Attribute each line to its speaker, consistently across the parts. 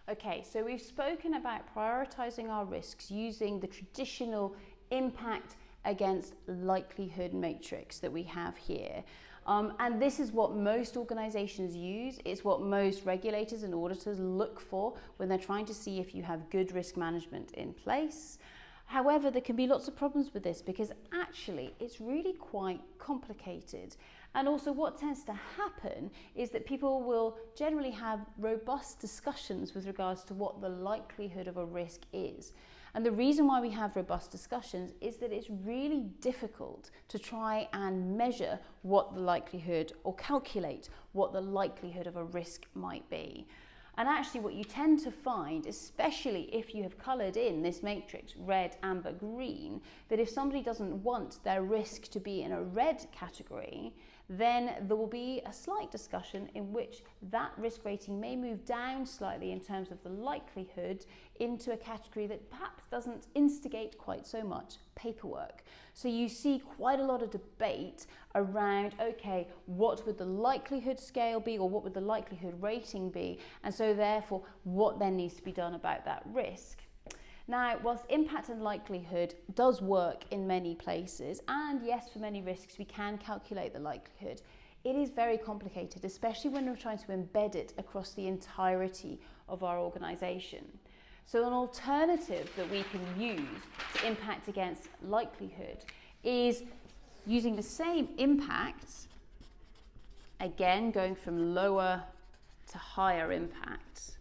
Speaker 1: Okay, so we've spoken about prioritising our risks using the traditional impact against likelihood matrix that we have here. And this is what most organisations use. It's what most regulators and auditors look for when they're trying to see if you have good risk management in place. However, there can be lots of problems with this because actually it's really quite complicated. And also what tends to happen is that people will generally have robust discussions with regards to what the likelihood of a risk is. And the reason why we have robust discussions is that it's really difficult to try and measure what the likelihood or calculate what the likelihood of a risk might be. And actually what you tend to find, especially if you have coloured in this matrix red, amber, green, that if somebody doesn't want their risk to be in a red category, then there will be a slight discussion in which that risk rating may move down slightly in terms of the likelihood into a category that perhaps doesn't instigate quite so much paperwork. So you see quite a lot of debate around, okay, what would the likelihood scale be, or what would the likelihood rating be? And so therefore, what then needs to be done about that risk? Now, whilst impact and likelihood does work in many places, and yes, for many risks we can calculate the likelihood, it is very complicated, especially when we're trying to embed it across the entirety of our organisation. So an alternative that we can use to impact against likelihood is using the same impact, again going from lower to higher impact.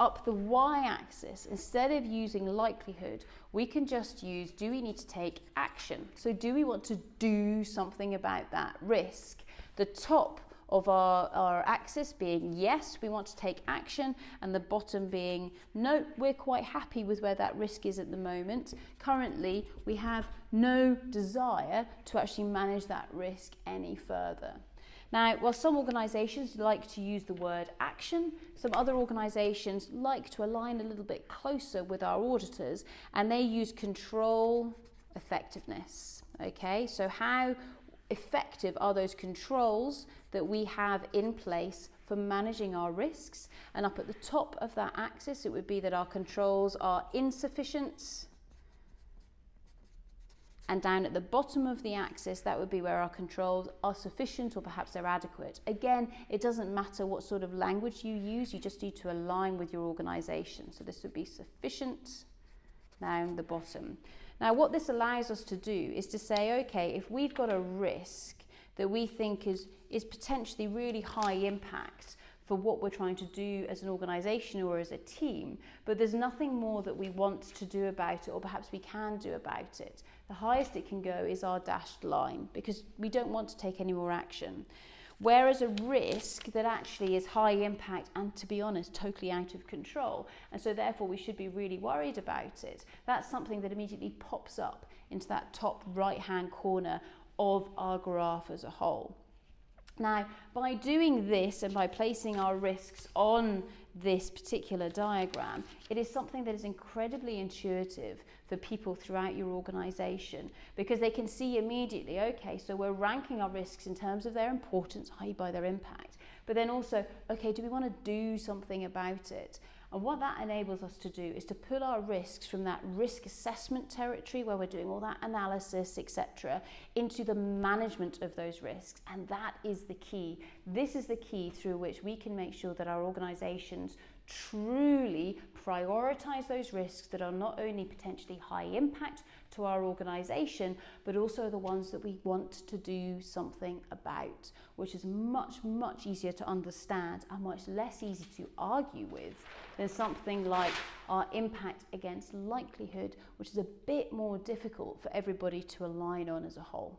Speaker 1: Up the y-axis, instead of using likelihood, we can just use, do we need to take action? So do we want to do something about that risk? The top of our axis being yes, we want to take action, and the bottom being no, we're quite happy with where that risk is at the moment. Currently, we have no desire to actually manage that risk any further. Now, while some organisations like to use the word action, some other organisations like to align a little bit closer with our auditors, and they use control effectiveness. Okay, so how effective are those controls that we have in place for managing our risks? And up at the top of that axis, it would be that our controls are insufficient. And down at the bottom of the axis, that would be where our controls are sufficient or perhaps they're adequate. Again, it doesn't matter what sort of language you use, you just need to align with your organisation. So this would be sufficient down the bottom. Now, what this allows us to do is to say, okay, if we've got a risk that we think is potentially really high impact for what we're trying to do as an organisation or as a team, but there's nothing more that we want to do about it, or perhaps we can do about it. The highest it can go is our dashed line, because we don't want to take any more action. Whereas a risk that actually is high impact and, to be honest, totally out of control, and so therefore we should be really worried about it, that's something that immediately pops up into that top right-hand corner of our graph as a whole. Now, by doing this and by placing our risks on this particular diagram, it is something that is incredibly intuitive for people throughout your organisation, because they can see immediately, okay, so we're ranking our risks in terms of their importance, i.e. by their impact, but then also, okay, do we want to do something about it? And what that enables us to do is to pull our risks from that risk assessment territory where we're doing all that analysis, etc., into the management of those risks. And that is the key. This is the key through which we can make sure that our organisations truly prioritise those risks that are not only potentially high impact to our organisation, but also the ones that we want to do something about, which is much, much easier to understand and much less easy to argue with than something like our impact against likelihood, which is a bit more difficult for everybody to align on as a whole.